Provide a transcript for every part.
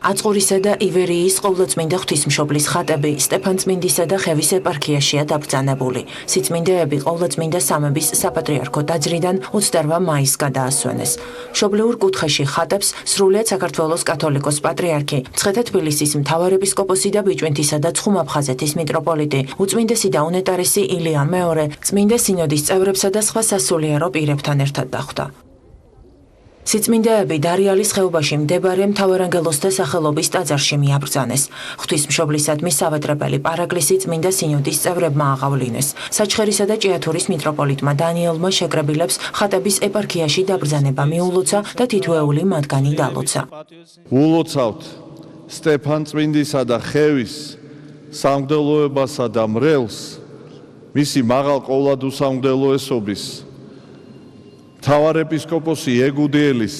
აწყურისა და ივერიის ყოვლადწმინდა ღვთისმშობლის ხატები სტეფანწმინდისა და ხევის ეპარქიაშია დაბრძანებული. სიწმინდეები ყოვლადწმინდა სამების საპატრიარქო ტაძრიდან 28 მაისს გადაასვენეს. მშობლიურ კუთხეში ხატებს სრულიად საქართველოს კათოლიკოს პატრიარქი, მცხეთა-თბილისის მთავარეპისკოპოსი და ბიჭვინთისა და ცხუმ-აფხაზეთის მიტროპოლიტი, უწმინდესი და უნეტარესი ილია მეორე, წმინდა სინოდის წევრებსა და სხვა სასულიერო პირებთან ერთად დახვდა. სიწმინდეები დარიალის ხეობაში მდებარე მთავარანგელოზთა სახელობის ტაძარში მიაბრძანეს. ღვთისმშობლისადმი სავედრებელი პარაკლისი წმინდა სინოდის წევრებმა აღავლინეს. საჩხერისა და ჭიათურის მიტროპოლიტმა დანიელმა შეკრებილებს ხატების ეპარქიაში დაბრძანება მიულოცა და თითოეული მათგანი დალოცა. ულოცავთ სტეფანწმინდისა და ხევის სამღვდელოებასა და მრევლს მისი მაღალ ყოვლადუსამღვდელოესობის მთავარეპისკოპოსი ეგუდიელის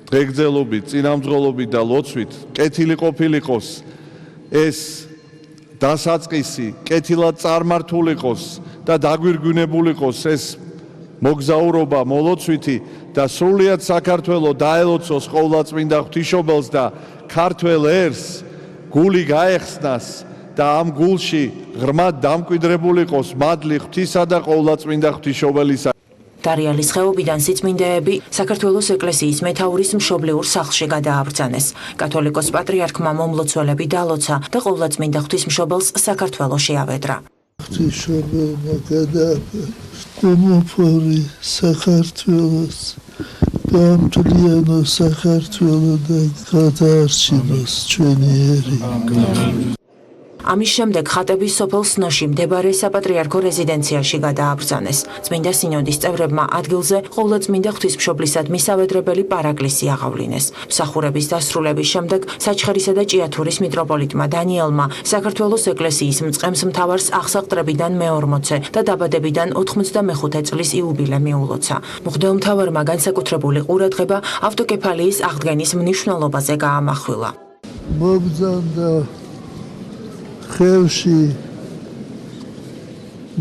დღეგრძელობით, წინამძღოლობით და ლოცვით კეთილი ყოფილიყოს ეს დასაწყისი, კეთილად წარმართულიყოს და დაგვირგვინებულიყოს ეს მოგზაურობა მოლოცვითი და სრულიად საქართველო დაელოცოს ყოვლადწმინდა ღვთისმშობელს და ქართველ ერს გული გაეხსნას და ამ გულში ღრმად დამკვიდრებულიყოს მადლი ღვთისა და ყოვლადწმინდა ღვთისმშობელისა. დარიალის ხეობიდან სიწმინდეები საქართველოს ეკლესიის მეთაურის მშობლიურ სახლში გადააბრძანეს. კათოლიკოს პატრიარქმა მომლოცველები დალოცა და ყოვლადწმინდა ღვთისმშობელს საქართველოში ავედრა. ღვთისმშობელმა გადააბრძანოს საქართველოს გაამთლიანოს საქართველო და გადაარჩინოს ჩვენი ერი. ამის შემდეგ ხატები სოფელ სნოში მდებარე საპატრიარქო რეზიდენციაში გადააბრძანეს. წმინდა სინოდის წევრებმა ადგილზე ყოვლადწმინდა ღვთისმშობლისადმი სავედრებელი პარაკლისი აღავლინეს. მსახურების დასრულების შემდეგ საჩხერისა და ჭიათურის მიტროპოლიტმა დანიელმა საქართველოს ეკლესიის მწყემს მთავარს აღსაყდრებიდან მე-40 და დაბადებიდან 95 წლის იუბილე მიულოცა. მღვდელმთავარმა განსაკუთრებული ყურადღება ავტოკეფალიის აღდგენის მნიშვნელობაზე გაამახვილა. მობრძანდა ხევში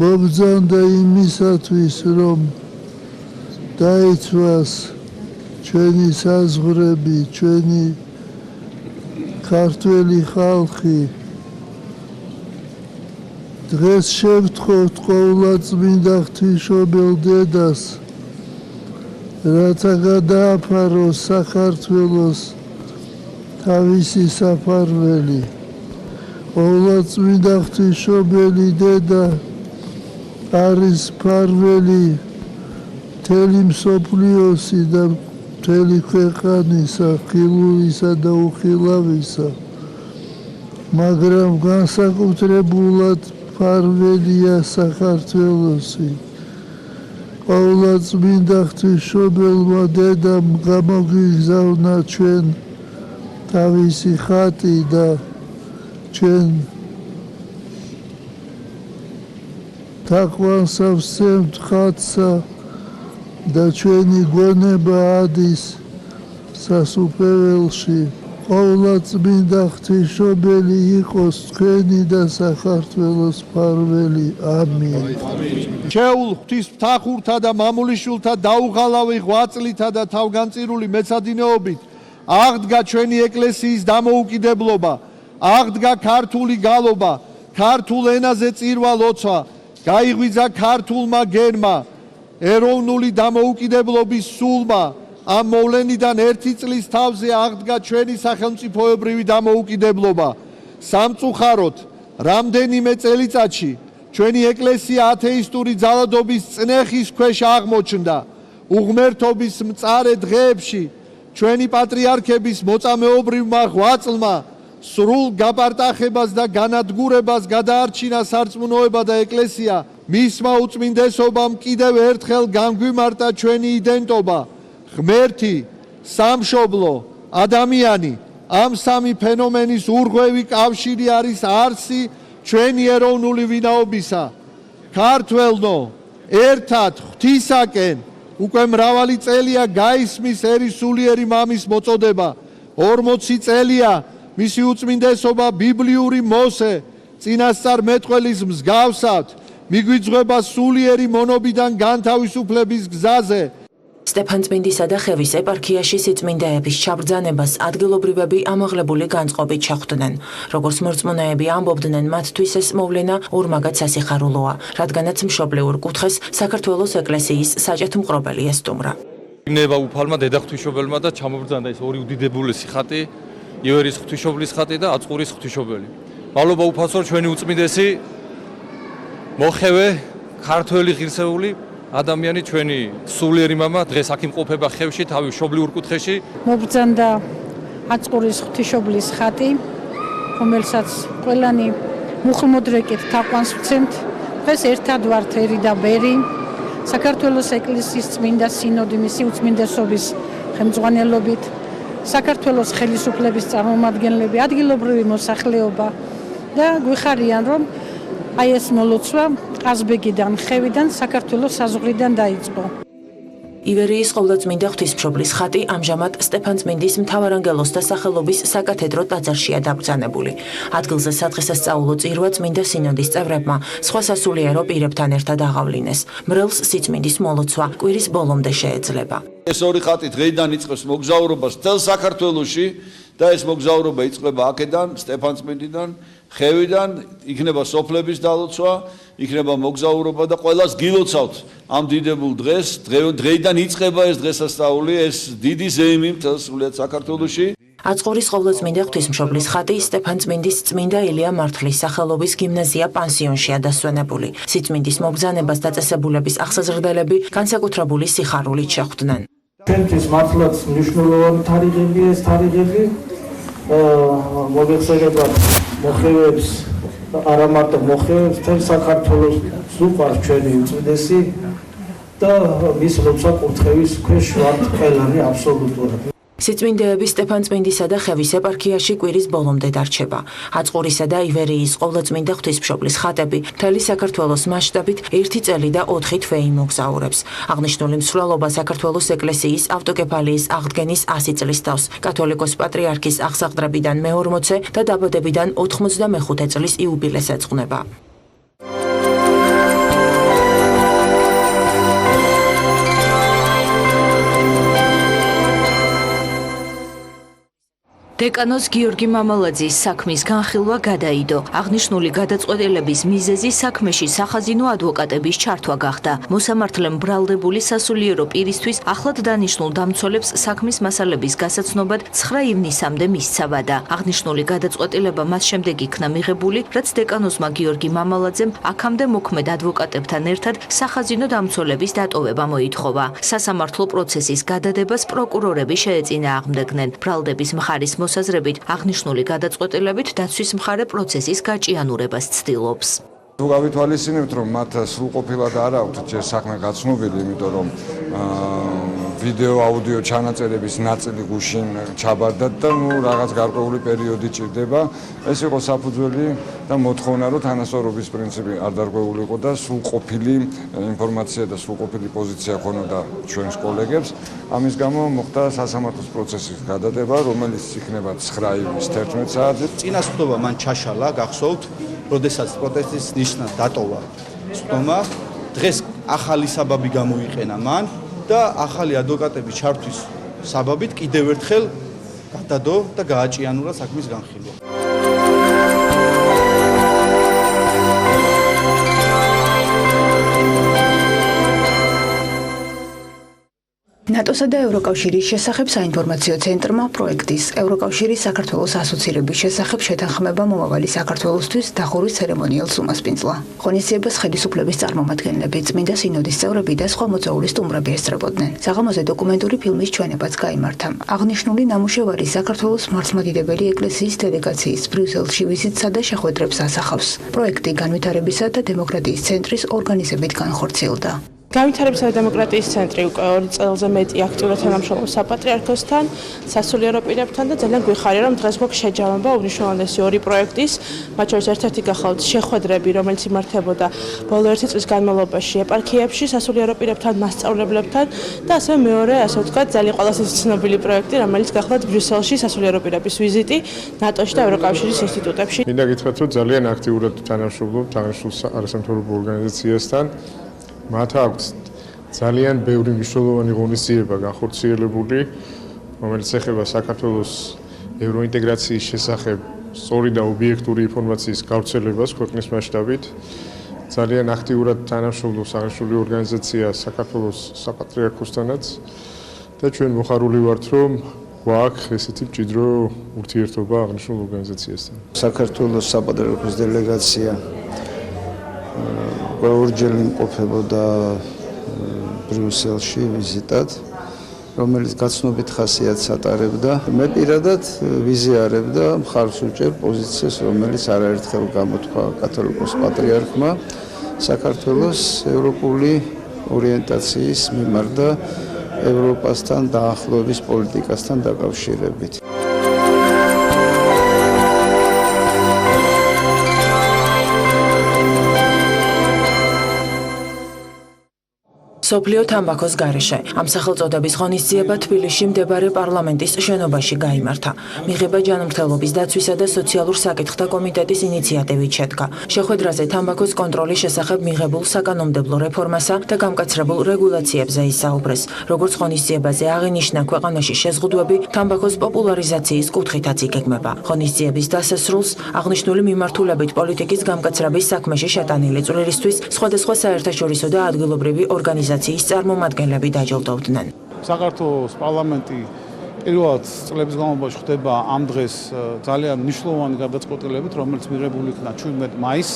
მობრძანდა იმისათვის, რომ დაიცვას ჩვენი საზღვრები, ჩვენი ქართველი ხალხი. დღეს შევთხოვთ ყოვლადწმინდა ღვთისმშობელ დედას, რათა გადააფაროს საქართველოს თავისი საფარველი. ყოვლადწმინდა ღვთისმშობელი დედა არის ფარველი მთელი მსოფლიოსი და მთელი ქვეყანისა, ხილულისა და უხილავისა, მაგრამ განსაკუთრებულად ფარველია საქართველოსი. ყოვლადწმინდა ღვთისმშობელმა დედამ გამოგვიგზავნა ჩვენ თავისი ხატი და ჩვენ თაყვანსა ვსცემთ ხატსა და ჩვენი გონება ადის სასუფეველში. ყოვლადწმინდა ღვთისმშობელი იყოს თქვენი და საქართველოს ფარველი. ამინ. შეულ ღვთისმსახურთა და მამულიშვილთა დაუღალავი ღვაწლითა და თავგანწირული მეცადინეობით აღდგა ჩვენი ეკლესიის დამოუკიდებლობა, აღდგა ქართული გალობა, ქართულ ენაზე წირვა ლოცვა, გაიღვიძა ქართულმა გენმა, ეროვნული დამოუკიდებლობის სულმა. ამ მოვლენიდან 1 წლის თავზე აღდგა ჩვენი სახელმწიფოებრივი დამოუკიდებლობა. სამწუხაროდ, რამდენიმე წელიწადში ჩვენი ეკლესია ათეისტური ძალადობის წნეხის ქვეშ აღმოჩნდა. უღმერთობის მწარე დღეებში ჩვენი პატრიარქების მოწამეობრივმა ღვაწლმა სრულ გაპარტახებას და განადგურებას გადაარჩინა სარწმუნოება და ეკლესია. მისმა უწმინდესობამ კიდევ ერთხელ განგვიმარტა ჩვენი იდენტობა, ღმერთი, სამშობლო, ადამიანი. ამ სამი ფენომენის ურღვევი კავშირი არის არსი ჩვენი ეროვნული ვინაობისა. ქართველნო, ერთად ღვთისაკენ უკვე მრავალი წელია გაისმის ერის სულიერი მამის მოწოდება. 40 წელია მისი უწმინდესობა ბიბლიური მოსე წინასწარ მეტყველის მსგავსად მიგვიძღვება სულიერი მონობიდან განთავისუფლების გზაზე. სტეფანწმინდისა და ხევის ეპარქიაში სიწმინდეების ჩაბრძანებას ადგილობრივები ამაღლებული განწყობით ჩახვდნენ. Როგორც მორწმუნეები ამბობდნენ, მათთვის ეს მოვლენა ორმაგად სასიხარულოა, რადგანაც მშობლიურ კუთხეს საქართველოს ეკლესიის საჭეთმყრობელი ესტუმრა. ნება უფალმა დედა ღვთისმშობელმა და ჩამობრძანდა ეს ორი უდიდებულესი ხატი, ივერის ღვთისმშობლის ხატი და აწყურის ღვთისმშობელი. მადლობა უფალსო, ჩვენი უწმინდესი მოხევე ქართველი ღირსეული ადამიანი ჩვენი სულიერი мама დღეს აქ იმყოფება ხევში თავი მშობლიურ კუთხეში. მობრძანდა აწყურის ღვთისმშობლის ხატი, რომელსაც ყველანი მუხლმოდრეკით თაყვანს ვცემთ. დღეს ერთად ვართ ერი და ბერი. საქართველოს ეკლესიის წმინდა სინოდი მისი უწმინდესობის ხელმძღვანელობით, საქართველოს ხელისუფლების წარმომადგენლები, ადგილობრივი მოსახლეობა და გვიხარიან, რომ აი ეს მოლოცვა ყაზბეგიდან, ხევიდან, საქართველოს საზღვრიდან დაიწყო. ივერიის ყოვლადწმინდა ღვთისმშობლის ხატი ამჟამად სტეფანწმინდის მთავარანგელოზთა სახელობის საკათედრო ტაძარშია დაბრძანებული. ადგილზე სადღესასწაულო წირვა წმინდა სინოდის წევრებმა სხვა სასულიერო პირებთან ერთად აღავლინეს. მრევლს სიწმინდის მოლოცვა კვირის ბოლომდე შეეძლება. ეს ორი ხატი დღეიდან იწყებს მოგზაურობას მთელ საქართველოში და ეს მოგზაურობა იწყება აქედან, სტეფანწმინდიდან, ხევიდან, იქნება სოფლების დალოცვა, იქნება მოგზაურობა და ყველას გილოცავთ ამ დიდებულ დღეს. დღეიდან იწყება ეს დღესასწაული, ეს დიდი ზეიმი მთელ სრულიად საქართველოში. აწყურის ყოვლადწმინდა ღვთისმშობლის ხატი სტეფანწმინდის წმინდა ილია მართლის სახელობის გიმნაზია პანსიონშია დასვენებული. სიწმინდის მობრძანებას დაწესებულების აღსაზრდელები განსაკუთრებული სიხარულით შეხვდნენ. ჩვენთვის მართლაც მნიშვნელოვანი თარიღები ეს თარიღები მოგეხსენებათ მოხევებს არა მარტო მოხევებს თელ საქართველოს უყვარს ჩვენი უწმინდესი და მის ლოცვა კურთხევის ქვეშ ვართ ყველანი აბსოლუტურად. სიწმინდეები სტეფანწმინდისა და ხევის ეპარქიაში კვირის ბოლომდე დარჩება. აწყურისა და ივერიის ყოვლადწმინდა ღვთისმშობლის ხატები მთელი საქართველოს მასშტაბით 1 წელი და 4 თვეი მოგზაურებს. აღნიშნული მსვლელობა საქართველოს ეკლესიის ავტოკეფალიის აღდგენის 100 წლის თავს, კათოლიკოს პატრიარქის აღსაყდრებიდან მე-40 და დაბადებიდან 95 წლის იუბილეს ეძღვნება. დეკანოს გიორგი მამალაძის საქმის განხილვა გადაიდო. აღნიშნული გადაწყვეტილების მიზეზი საქმეში სახაზინო ადვოკატების ჩართვა გახდა. მოსამართლემ ბრალდებული სასულიერო პირისთვის ახლად დანიშნულ დამცველებს საქმის მასალების გასაცნობად 9 ივნისამდე მისცა ვადა. აღნიშნული გადაწყვეტილება მას შემდეგ იქნა მიღებული, რაც დეკანოსმა გიორგი მამალაძემ აქამდე მოქმედ ადვოკატებთან ერთად სახაზინო დამცველების დატოვება მოითხოვა. სასამართლო პროცესის გადადებას პროკურორები შეეწინააღმდეგნენ. ბრალდების მხარის მოსაზრებით აღნიშნული გადაწყვეტილებით დაცვის მხარე პროცესის გაჭიანურებას ცდილობს. თუ გავითვალისწინებთ, რომ მათ სრულყოფილად არ აქვთ ჯერ საქმე გაცნობილი, იმიტომ რომ ვიდეო აუდიო ჩანაწერების ნაწილი გუშინ ჩაბარდათ და რაღაც გარკვეული პერიოდი ჭირდება, ეს იყო საფუძველი და მოთხოვნა, რომ თანასწორობის პრინციპი არ დარღვეულიყო და სრულყოფილი ინფორმაცია და სრულყოფილი პოზიცია ქონოდა ჩვენს კოლეგებს. ამის გამო მოხდა სასამართლოს პროცესის გადადება, რომელიც იქნება 9 ივნის 11 საათზე. წინასწრობა მან ჩაშალა, გახსოვთ, როდესაც პროტესტის ნიშნად დატოვა სხდომა, დღეს ახალი საბაბი გამოიყენა მან და ახალი ადვოკატების ჩართვის საბაბით კიდევ ერთხელ გადადო და გააჭიანურა საქმის განხილვა. ნატოსა და ევროკავშირის შესახებ საინფორმაციო ცენტრმა პროექტის ევროკავშირის საქართველოს ასოცირების შესახებ შეთანხმება მომავალი საქართველოსთვის დახურვის ცერემონიალს უმასპინძლა. ღონისძიებას ხელისუფლების წარმომადგენლები, წმინდა სინოდის წევრები და სხვა მოწვეული სტუმრები ესწრებოდნენ. საღამოზე დოკუმენტური ფილმის ჩვენებაც გაიმართა. აღნიშნული ნამუშევარი საქართველოს მართლმადიდებელი ეკლესიის დელეგაციის ბრიუსელში ვიზიტსა და შეხვედრებს ასახავს. პროექტი განვითარებისა და დემოკრატიის ცენტრის ორგანიზებით განხორციელდა. განვითარებისა და დემოკრატიის ცენტრი უკვე 2 წელზე მეტი აქტიურად თანამშრომლობს საპატრიარქოსთან, სასულიერო პირებთან და ძალიან გვიხარია, რომ დღეს გვაქვს შეჯამება უმნიშვნელოვანესი 2 პროექტის, მათ შორის ერთ-ერთი გახლავთ შეხვედრები, რომელიც იმართებოდა ბოლო 1 წლის განმავლობაში ეპარქიებში სასულიერო პირებთან, მასწავლებლებთან და ასევე მეორე, ასე ვთქვათ, ძალიან ყველაზე ცნობილი პროექტი, რომელიც გახლავთ ბრიუსელში სასულიერო პირების ვიზიტი ნატოში და ევროკავშირის ინსტიტუტებში. მინდა გითხრათ, რომ ძალიან აქტიურად თანამშრომლობთ არასამთავრობო ორგანიზაციასთან. მათ აქვს ძალიან ბევრი მნიშვნელოვანი ღონისძიება განხორციელებული, რომელიც ეხება საქართველოს ევროინტეგრაციის შესახებ სწორი და ობიექტური ინფორმაციის გავრცელებას ქვეყნის მასშტაბით. ძალიან აქტიურად თანამშრომლობს აღნიშნული ორგანიზაცია საქართველოს საპატრიარქოსთანაც და ჩვენ მოხარული ვართ, რომ გვაქვს ესეთი მჭიდრო ურთიერთობა აღნიშნულ ორგანიზაციასთან. საქართველოს საპატრიარქოს დელეგაცია ორჯერ იმყოფებოდა ბრიუსელში ვიზიტად, რომელიც გაცნობით ხასიათს ატარებდა. მე პირადად ვიზიარებდა მხარს უჭერ პოზიციას, რომელიც არაერთხელ გამოთქვა კათოლიკოს პატრიარქმა საქართველოს ევროპული ორიენტაციის მიმართ და ევროპასთან დაახლოების პოლიტიკასთან დაკავშირებით. სოფლიო თამბაქოს გარეშე. ამ სახელწოდების ღონისძიება თბილისში მდებარე პარლამენტის შენობაში გაიმართა. მიღება ჯანმრთელობის დაცვისა და სოციალურ საკითხთა კომიტეტის ინიციატივით შედგა. შეხვედრაზე თამბაქოს კონტროლის შესახებ მიღებულ საკანონმდებლო რეფორმასა და გამკაცრებულ რეგულაციებზე ისაუბრეს. როგორც ღონისძიებაზე აღინიშნა, ქვეყანაში შეზღუდვები თამბაქოს პოპულარიზაციის კუთხითაც იგეგმება. ღონისძიების დასასრულს აღნიშნული მიმართულებით პოლიტიკის გამკაცრების საქმეში შეტანილი წვლილისთვის სხვადასხვა საერთაშორისო და ადგილობრივი ორგანიზაციების წარმომადგენლები დაჯილდოვდნენ. საქართველოს პარლამენტი პირველად წლების განმავლობაში ხდება ამ დღეს ძალიან მნიშვნელოვანი გადაწყვეტილებით, რომელიც მიღებული იქნა 17 მაისს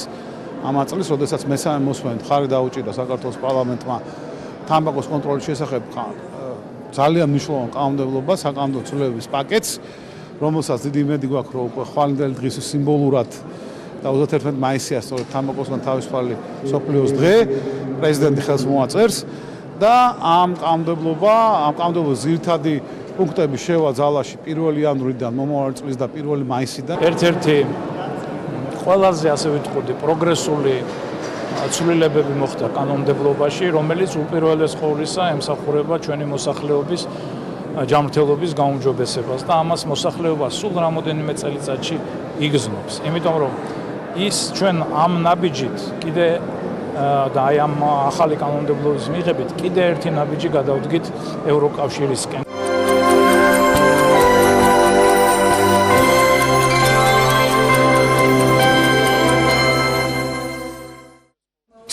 ამ წლის, როდესაც მესამე მოსვლით ხარი დაუჭირა საქართველოს პარლამენტმა თამბაქოს კონტროლის შესახებ ძალიან მნიშვნელოვან კანონმდებლობას, საკანონმდებლო ცვლილებების პაკეტს, რომელსაც დიდი იმედი გვაქვს, რომ უკვე ხვალინდელი დღის სიმბოლურად და 31 მაისია სწორედ თამბაქოსგან თავისუფალი სოფლიოს დღე პრეზიდენტი ხელს მოაწერს და ამ კანონმდებლობის ძირითადი პუნქტები შევა ძალაში 1 იანვრიდან მომავალი წლის და 1 მაისიდან. ერთ-ერთი ყველაზე ასე ვიტყოდი პროგრესული ცვლილებები მოხდა კანონმდებლობაში, რომელიც უპირველეს ყოვლისა ემსახურება ჩვენი მოსახლეობის ჯანმრთელობის გაუმჯობესებას და ამას მოსახლეობა სულ რამოდენიმე წელიწადში იგრძნობს. იმიტომ რომ ის ჩვენ ამ ნაბიჯით კიდე და აი ამ ახალი კანონმდებლობის მიღებით კიდე ერთი ნაბიჯი გადავდგით ევროკავშირისკენ.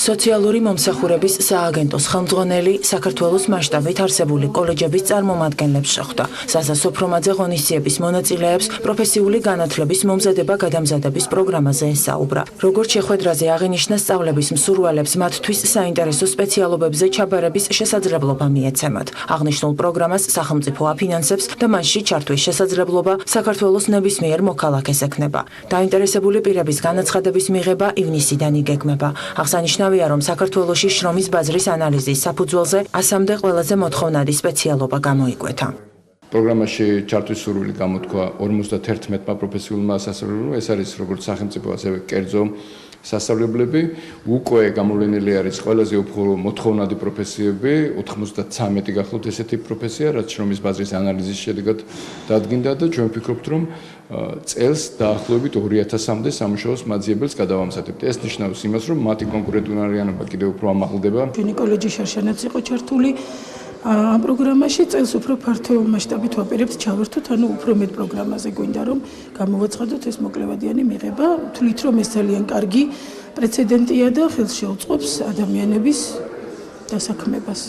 სოციალური მომსახურების სააგენტოს ხელმძღვანელი საქართველოს მასშტაბით არსებული კოლეჯების წარმომადგენლებს შეხვდა. ზაზა სოფრომაძე ღონისძიების მონაწილეებს პროფესიული განათლების მომზადება გადამზადების პროგრამაზე ესაუბრა. როგორც შეხვედრაზე აღინიშნა, სწავლების მსურველებს მათთვის საინტერესო სპეციალობებზე ჩაბარების შესაძლებლობა მიეცემათ. აღნიშნულ პროგრამას სახელმწიფო აფინანსებს და მასში ჩართვის შესაძლებლობა საქართველოს ნებისმიერ მოქალაქეს ექნება. დაინტერესებული პირების განაცხადების მიღება ივნისიდან იგეგმება. აღსანიშნავია, რომ საქართველოში შრომის ბაზრის ანალიზის საფუძველზე 100-მდე ყველაზე მოთხოვნადი სპეციალობა გამოიკვეთა. პროგრამაში ჩართვის სურვილი გამოთქვა 51 პროფესიულმა სასწავლებელმა, ეს არის როგორც სახელმწიფო, ასევე კერძო სასწავლებლები. უკვე გამოვლენილი არის ყველაზე უფრო მოთხოვნადი პროფესიები, 93 გახლავთ ესეთი პროფესია, რაც შრომის ბაზრის ანალიზის შედეგად დადგინდა და ჩვენ ვფიქრობთ, რომ წელს დაახლოებით 2000-მდე სამუშაოს მაძიებელს გადავამზადებთ. ეს ნიშნავს იმას, რომ მათი კონკურენტუნარიანობა კიდევ უფრო ამაღლდება. ჩვენი კოლეჯი შარშანაც იყო ჩართული ამ პროგრამაში, წელს უფრო ფართო მასშტაბით ვაპირებთ ჩავერთოთ, ანუ უფრო მეტ პროგრამაზე გვინდა რომ გამოვაცხადოთ ეს მოკლევადიანი მიღება. თვლით რომ ეს ძალიან კარგი პრეცედენტია და ხელს შეუწყობს ადამიანების დასაქმებას.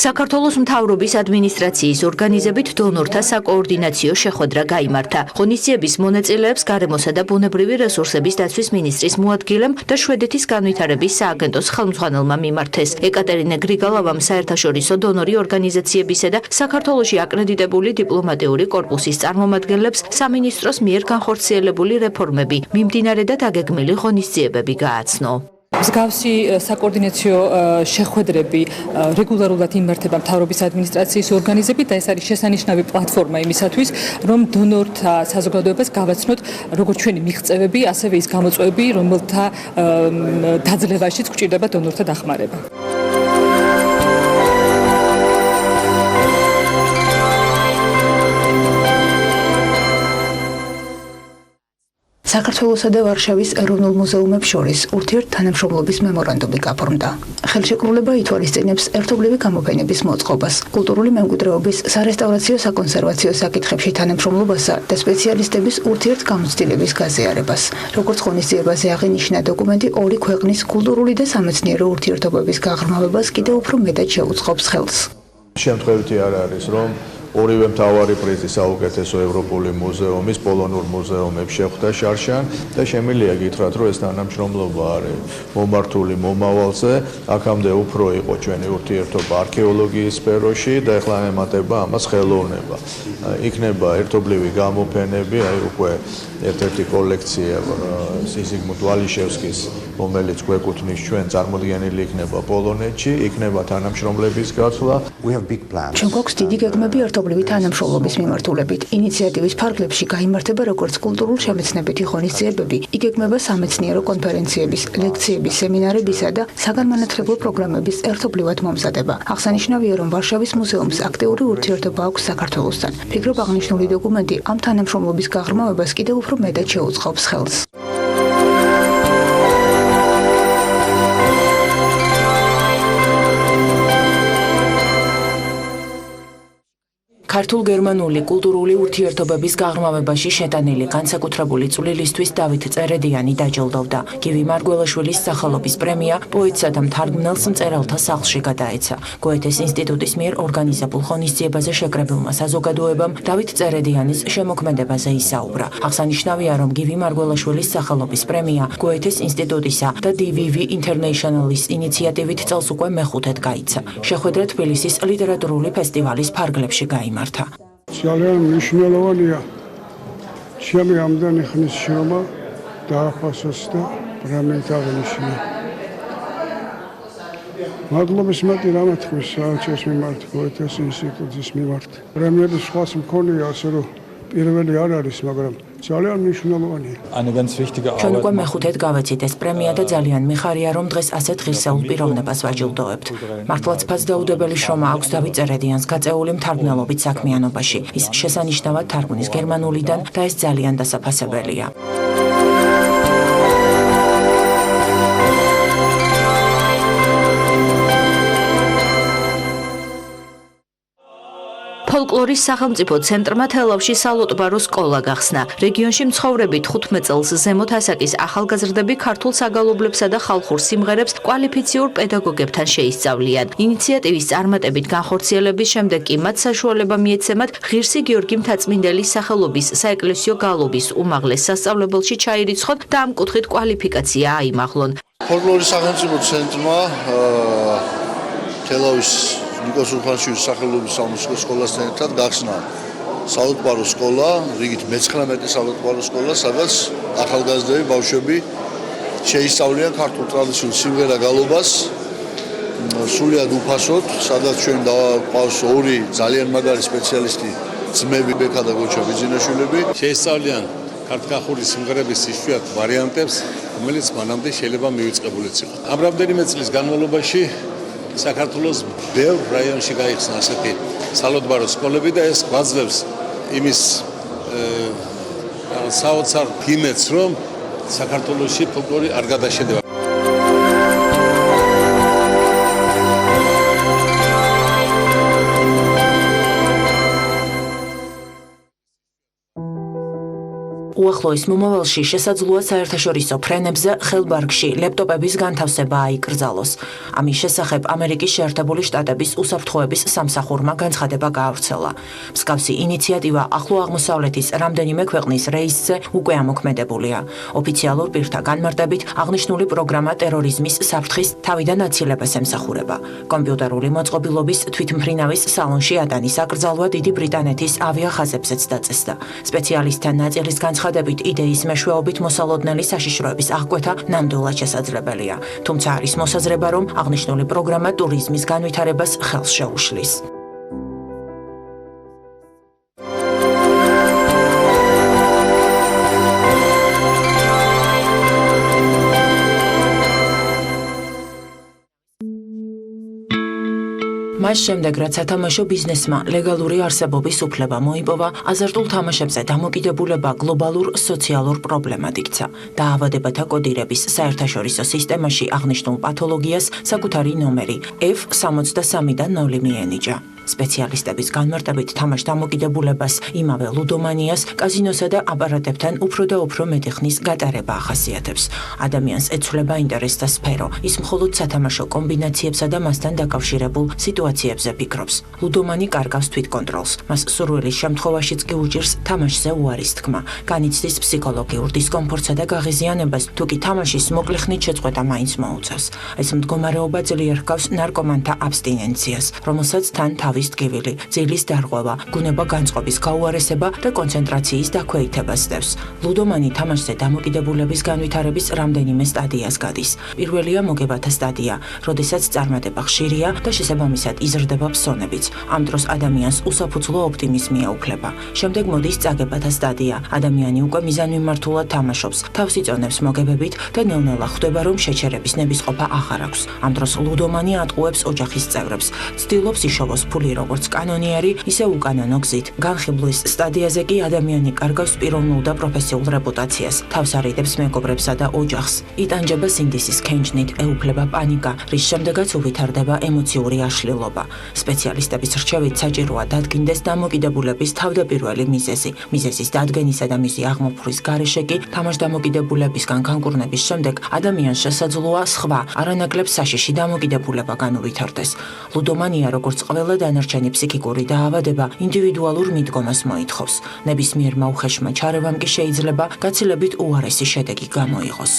საქართველოს მთავრობის ადმინისტრაციის ორგანიზებით დონორთა საკოორდინაციო შეხვედრა გაიმართა. ღონისძიების მონაწილეებს გარემოსა და ბუნებრივი რესურსების დაცვის მინისტრის მოადგილემ და შვედეთის განვითარების სააგენტოს ხელმძღვანელმა მიმართეს. ეკატერინე გრიგალავამ საერთაშორისო დონორი ორგანიზაციებისა და საქართველოში აკრედიტებული დიპლომატიური კორპუსის წარმომადგენლებს სამინისტროს მიერ განხორციელებული რეფორმები, მიმდინარე და დაგეგმილი ღონისძიებები გააცნო. მსგავსი საკოორდინაციო შეხვედრები რეგულარულად იმართება მთავრობის ადმინისტრაციის ორგანიზებით და ეს არის შესანიშნავი პლატფორმა იმისათვის, რომ დონორთა საზოგადოებას გავაცნოთ როგორც ჩვენი მიღწევები, ასევე ის გამოწვევები, რომელთა დაძლევაშიც გვჭირდება დონორთა დახმარება. საქართველოსა და ვარშავის ეროვნულ მუზეუმებს შორის ურთიერთთანამშრომლობის მემორანდუმი გაფორმდა. ხელშეკრულება ითვალისწინებს ერთობლივი გამოფენების მოწყობას, კულტურული მემკვიდრეობის სარესტავრაციო საკონსერვაციო საკითხებში თანამშრომლობასა და სპეციალისტების ურთიერთგამოცდილების გაზიარებას. როგორც ღონისძიებაზე აღინიშნა, დოკუმენტი ორი ქვეყნის კულტურული და სამეცნიერო ურთიერთობების გაღრმავებას კიდევ უფრო მეტად შეუწყობს ხელს. შემთხვევითი არ არის, რომ ორივე მთავარი პრიზი საუკეთესო ევროპული მუზეუმის პოლონურ მუზეუმებს შეხვდა შარშან და შემიძლია გითხრათ, რომ ეს თანამშრომლობა არის მომართული მომავალზე, აქამდე უფრო იყო ჩვენი ურთიერთობა არქეოლოგიის სფეროში და ეხლა ემატება ამას ხელოვნება. იქნება ერთობლივი გამოფენები, აი უკვე ერთ-ერთი კოლექცია ზიგმუნდ ვალიშევსკის, რომელიც გვეკუთვნის ჩვენ, წარმოდგენილი იქნება პოლონეთში, იქნება თანამშრომლების გაცვლა. ჩვენ გვაქვს დიდი გეგმები ერთობლივი თანამშრომლობის მიმართულებით. ინიციატივის ფარგლებში გაიმართება როგორც კულტურულ-შემეცნებითი ღონისძიებები, იგეგმება სამეცნიერო კონფერენციების, ლექციების, სემინარებისა და საგანმანათლებლო პროგრამების ერთობლივად მომზადება. აღსანიშნავია, რომ ვარშავის მუზეუმს აქტიური ურთიერთობა აქვს საქართველოსთან. ფიქრობ, აღნიშნული დოკუმენტი ამ თანამშრომლობის გაღრმავებას კიდევ უფრო მეტად შეუწყობს ხელს. ქართულ-გერმანული კულტურული ურთიერთობების გაღრმავებაში შეტანილი განსაკუთრებული წვლილისთვის დავით წერედიანი დაჯილდოვდა. გივი მარგველაშვილის სახელობის პრემია პოეტსა და მთარგმნელს მწერალთა სახლში გადაეცა. გოეთეს ინსტიტუტის მიერ ორგანიზებულ ღონისძიებაზე შეკრებილმა საზოგადოებამ დავით წერედიანის შემოქმედებაზე ისაუბრა. აღსანიშნავია, რომ გივი მარგველაშვილის სახელობის პრემია გოეთეს ინსტიტუტისა და DVV International-ის ინიციატივით წელს უკვე მეხუთედ გაიცა. შეხვედრა თბილისის ლიტერატურული ფესტივალის ფარგლებში გაიმართა. ძალიან მნიშვნელოვანია ჩემი ამდენი ხნის შრომა დააფასოს და პრემიით აღნიშნა. მადლობის მეტი რამე თქვის საერთოს მიმართ, გოეთეს ინსტიტუტის მიმართ. პრემიების სხვას მქონია, ასე რომ პირველი არ არის, მაგრამ ძალიან მნიშვნელოვანია. ჩვენ უკვე მეხუთედ გავეცით ეს პრემია და ძალიან მიხარია, რომ დღეს ასეთ ღირსეულ პიროვნებას ვაჯილდოვებთ. მართლაც ფასდაუდებელი შრომა აქვს დავით წერედიანს გაწეული მთარგმნელობით საქმიანობაში. ის შესანიშნავად თარგმნის გერმანულიდან და ეს ძალიან დასაფასებელია. ფოლკლორის სახელმწიფო ცენტრმა თელავში სალოტბარო სკოლა გახსნა. რეგიონში მცხოვრები 15 წელს ზემოთ ასაკის ახალგაზრდები ქართულ საგალობლებსა და ხალხურ სიმღერებს კვალიფიციურ პედაგოგებთან შეისწავლიან. ინიციატივის წარმატებით განხორციელების შემდეგ კი მათ საშუალება მიეცემათ ღირსი გიორგი მთაწმინდელის სახელობის საეკლესიო გალობის უმაღლეს სასწავლებელში ჩაირიცხონ და ამ კუთხით კვალიფიკაცია აიმაღლონ. ფოლკლორის სახელმწიფო ცენტრმა თელავის ნიკოს ურხანაშვილის სახელობის სამუსიკო სკოლასთან ერთად გახსნა სალოტბარო სკოლა, რიგით მე-19 სალოტბარო სკოლა, სადაც ახალგაზრდები, ბავშვები შეისწავლიან ქართულ ტრადიციულ სიმღერა გალობას სრულიად უფასოდ, სადაც ჩვენ გვყავს ორი ძალიან მაგარი სპეციალისტი, ძმები ბექა და გოჩა ბიძინაშვილები. შეისწავლიან ქართულ სიმღერების იშვიათ ვარიანტებს, რომელიც მანამდე შეიძლება მივიწყებულიც იყო. ამ რამდენიმე წლის განმავლობაში საქართველოს ბევრ რაიონში გაიხსნა ასეთი სალოტბარო სკოლები და ეს გვაძლევს იმის საოცარ იმედს, რომ საქართველოში ფოლკლორი არ გადაშედება. უახლოეს მომავალში შესაძლოა საერთაშორისო ფრენებზე ხელბარგში ლეპტოპების განთავსება აიკრძალოს. ამის შესახებ ამერიკის შეერთებული შტატების უსაფრთხოების სამსახურმა განცხადება გაავრცელა. მსგავსი ინიციატივა ახლო აღმოსავლეთის რამდენიმე ქვეყნის რეისზე უკვე ამოქმედებულია. ოფიციალურ პირთა განმარტებით აღნიშნული პროგრამა ტერორიზმის საფრთხის თავიდან აცილებას ემსახურება. კომპიუტერული მოწყობილობის თვითმფრინავის სალონში ატანის აკრძალვა დიდი ბრიტანეთის ავიახაზებზეც დაწესდა. სპეციალისტთა ნაწილის განცხადებით იდეის მეშვეობით მოსალოდნელი საშიშროების აღკვეთა ნამდვილად შესაძლებელია. თუმცა არის მოსაზრება, რომ აღნიშნული პროგრამა ტურიზმის განვითარებას ხელს შეუშლის. მას შემდეგ, რაც სათამაშო ბიზნესმა ლეგალური არსებობის უფლება მოიპოვა, აზარტულ თამაშებზე დამოკიდებულება გლობალურ სოციალურ პრობლემად იქცა. დაავადებათა კოდირების საერთაშორისო სისტემაში აღნიშნულ პათოლოგიას საკუთარი ნომერი F63-დან 0 მიენიჭა. სპეციალისტების განმარტებით თამაშ დამოკიდებულებას იმავე ლუდომანიას კაზინოსა და აპარატებთან უფრო და უფრო მეტი ხნის გატარება ახასიათებს. ადამიანს ეცვლება ინტერესთა სფერო, ის მხოლოდ სათამაშო კომბინაციებსა და მასთან დაკავშირებულ სიტუაციებზე ფიქრობს. ლუდომანი კარგავს თვითკონტროლს, მას სურვილის შემთხვევაშიც კი უჭირს თამაშზე უარის თქმა, განიცდის ფსიქოლოგიურ დისკომფორტსა და გაღიზიანებას, თუ კი თამაშის მოკლე ხნით შეწყვეტა მაინც მოუწევს. ეს მდგომარეობა ძლიერ ჰგავს ნარკომანთა აბსტინენციას, რომელსაც თან თავის ტკივილი, ძილის დარღვევა, გუნება განწყობის გაუარესება და კონცენტრაციის დაქვეითებას სდევს. ლუდომანი თამაშზე დამოკიდებულების განვითარების რამდენიმე სტადიას გადის. პირველია მოგებათა სტადია, როდესაც წარმატება ხშირია და შესაბამისად იზრდება ფსონებიც. ამ დროს ადამიანს უსაფუძლო ოპტიმიზმი აუქლება. შემდეგ მოდის წაგებათა სტადია. ადამიანი უკვე მიზანმიმართულად თამაშობს, თავს იწონებს მოგებებით და ნელ-ნელა ხვდება, რომ შეჩერების ნებისყოფა აღარ აქვს. ამ დროს ლუდომანი ატყუებს ოჯახის წევრებს, ცდილობს იშოვოს ფული როგორც კანონიერი, ისე უკანონო გზით. განხიბლის სტადიაზე კი ადამიანი კარგავს პიროვნულ და პროფესიულ რეპუტაციას, თავს არიდებს მეგობრებსა და ოჯახს. იტანჯება სინდისის ქენჯნით, ეუფლება პანიკა, რის შემდეგაც უვითარდება ემოციური აშლილობა. სპეციალისტების რჩევით საჭიროა დადგინდეს დამოკიდებულების თავდაპირველი მიზეზი. მიზეზის დადგენისა და მისი აღმოფხვის გარეშე კი თამაშ დამოკიდებულებისგან განკურნების შემდეგ ადამიანს შესაძლოა სხვა, არანაკლებ საშიში დამოკიდებულება განუვითარდეს. ლუდომანია, როგორც ყველა დანარჩენი ფსიქიკური დაავადება, ინდივიდუალურ მიდგომას მოითხოვს. ნებისმიერმა უხეშმა ჩარევამ კი შეიძლება გაცილებით უარესი შედეგი გამოიღოს.